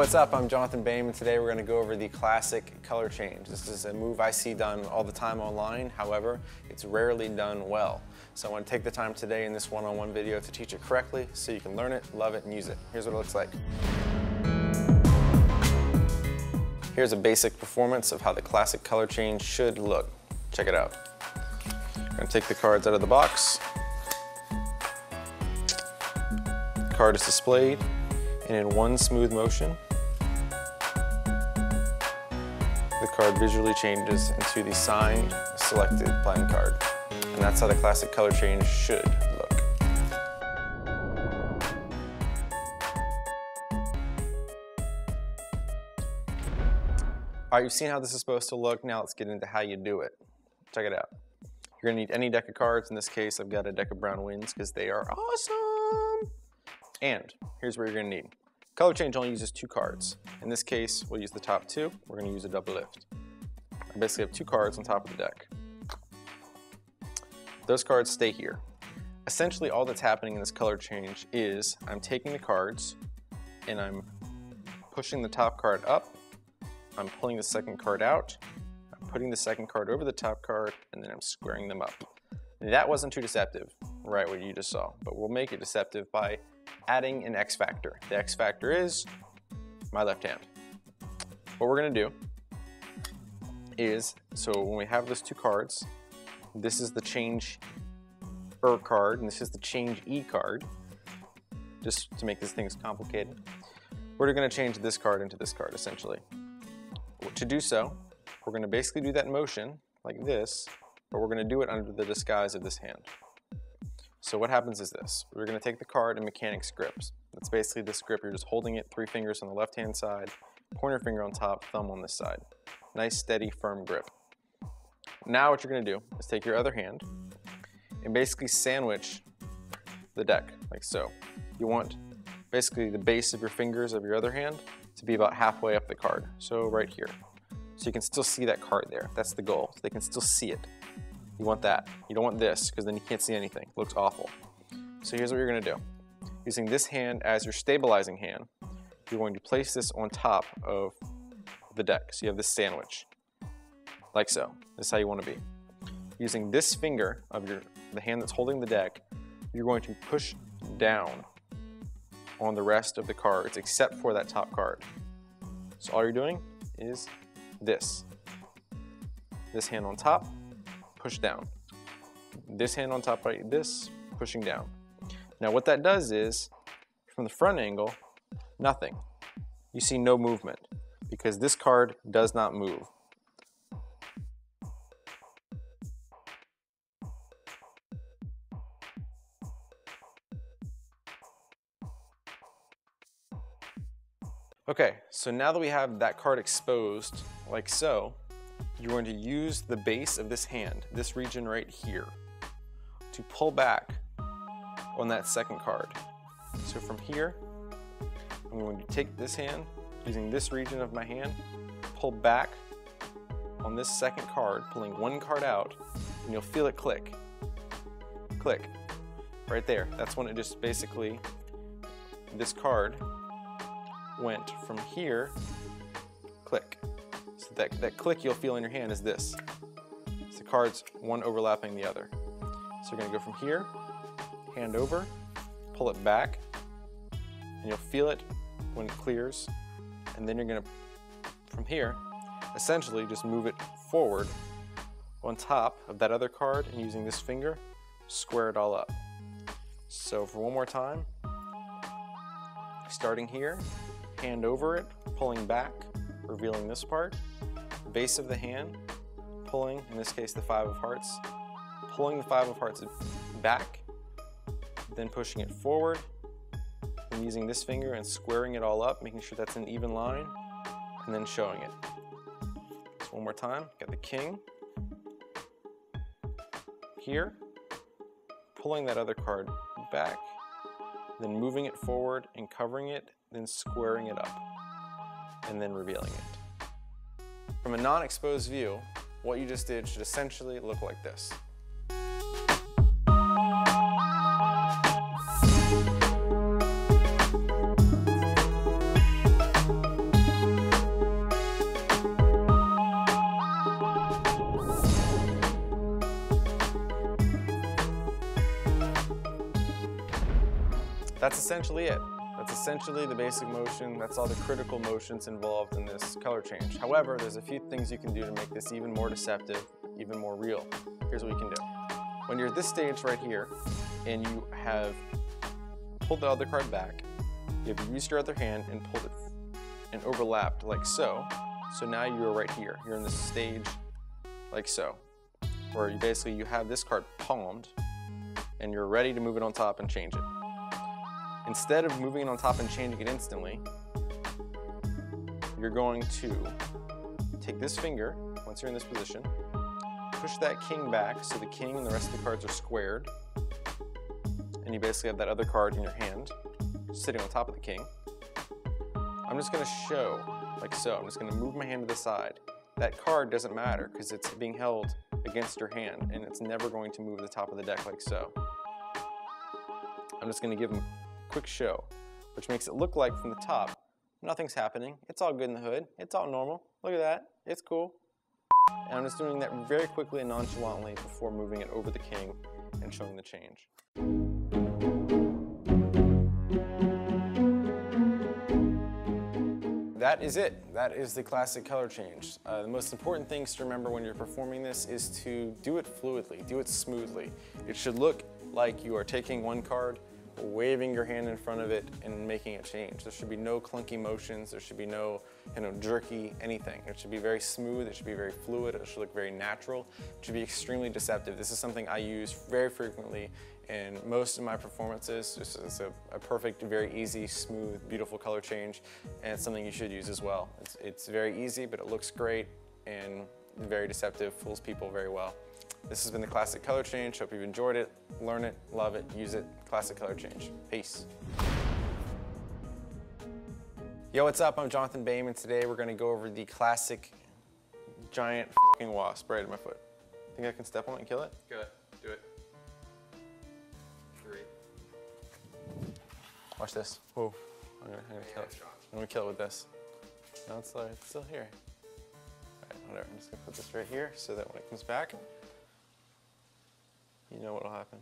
what's up? I'm Jonathan Boehm, and today we're going to go over the classic color change. This is a move I see done all the time online. However, it's rarely done well. So I want to take the time today in this one-on-one video to teach it correctly so you can learn it, love it, and use it. Here's what it looks like. Here's a basic performance of how the classic color change should look. Check it out. I'm going to take the cards out of the box. The card is displayed, and in one smooth motion, the card visually changes into the signed, selected playing card. And that's how the classic color change should look. All right, you've seen how this is supposed to look. Now let's get into how you do it. Check it out. You're gonna need any deck of cards. In this case, I've got a deck of brown winds because they are awesome. And here's what you're gonna need. Color change only uses 2 cards. In this case, we'll use the top 2. We're gonna use a double lift. I basically have 2 cards on top of the deck. Those cards stay here. Essentially, all that's happening in this color change is I'm taking the cards and I'm pushing the top card up. I'm pulling the second card out. I'm putting the second card over the top card, and then I'm squaring them up. That wasn't too deceptive, right, what you just saw, but we'll make it deceptive by adding an X factor. The X factor is my left hand. What we're gonna do is, so when we have those 2 cards, this is the change card, and this is the change E card, just to make these things complicated. We're gonna change this card into this card, essentially. To do so, we're gonna basically do that motion like this, but we're gonna do it under the disguise of this hand. So what happens is this. We're gonna take the card and mechanics grips. That's basically this grip. You're just holding it 3 fingers on the left-hand side, pointer finger on top, thumb on this side. Nice, steady, firm grip. Now what you're gonna do is take your other hand and basically sandwich the deck, like so. You want basically the base of your fingers of your other hand to be about halfway up the card, so right here. So you can still see that card there. That's the goal, so they can still see it. You want that. You don't want this, because then you can't see anything. It looks awful. So here's what you're gonna do. Using this hand as your stabilizing hand, you're going to place this on top of the deck. So you have this sandwich, like so. This is how you want to be. Using this finger of the hand that's holding the deck, you're going to push down on the rest of the cards except for that top card. So all you're doing is this. This hand on top, push down. This hand on top like this, pushing down. Now what that does is, from the front angle, nothing. You see no movement because this card does not move. Okay, so now that we have that card exposed, like so, you're going to use the base of this hand, this region right here, to pull back on that second card. So from here, I'm going to take this hand, using this region of my hand, pull back on this second card, pulling one card out, and you'll feel it click. Click. Right there. That's when it just basically, this card went from here, click. So that click you'll feel in your hand is this. It's the cards, one overlapping the other. So you're gonna go from here, hand over, pull it back, and you'll feel it when it clears. And then you're gonna, from here, essentially just move it forward on top of that other card, and using this finger, square it all up. So for one more time, starting here, hand over it, pulling back, revealing this part, base of the hand, pulling, in this case, the 5 of hearts, pulling the 5 of hearts back, then pushing it forward, and using this finger and squaring it all up, making sure that's an even line, and then showing it. So one more time, got the king, here, pulling that other card back, then moving it forward and covering it, then squaring it up, and then revealing it. From a non-exposed view, what you just did should essentially look like this. That's essentially it. That's essentially the basic motion. That's all the critical motions involved in this color change. However, there's a few things you can do to make this even more deceptive, even more real. Here's what you can do. When you're at this stage right here, and you have pulled the other card back, you have used your other hand and pulled it and overlapped like so. So now you're right here. You're in this stage like so, where you basically you have this card palmed and you're ready to move it on top and change it. Instead of moving it on top and changing it instantly, you're going to take this finger, once you're in this position, push that king back so the king and the rest of the cards are squared, and you basically have that other card in your hand sitting on top of the king. I'm just going to show like so. I'm just going to move my hand to the side. That card doesn't matter because it's being held against your hand and it's never going to move the top of the deck like so. I'm just going to give them a quick show, which makes it look like from the top nothing's happening. It's all good in the hood. It's all normal. Look at that. It's cool. And I'm just doing that very quickly and nonchalantly before moving it over the king and showing the change. That is it. That is the classic color change. The most important things to remember when you're performing this is to do it fluidly, do it smoothly. It should look like you are taking one card, waving your hand in front of it and making it change. There should be no clunky motions. There should be no jerky anything. It should be very smooth. It should be very fluid. It should look very natural. It should be extremely deceptive. This is something I use very frequently in most of my performances. It's a perfect, very easy, smooth, beautiful color change, and it's something you should use as well. It's very easy, but it looks great and very deceptive, fools people very well. This has been the Classic Color Change. Hope you've enjoyed it. Learn it, love it, use it. Classic Color Change. Peace. Yo, what's up? I'm Jonathan Bayman. Today we're going to go over the classic giant fucking wasp right at my foot. Think I can step on it and kill it? Go ahead. Do it. 3. Watch this. Whoa. I'm gonna kill it. I'm gonna kill it with this. No, it's still here. Alright, whatever. I'm just gonna put this right here so that when it comes back, you know what'll happen.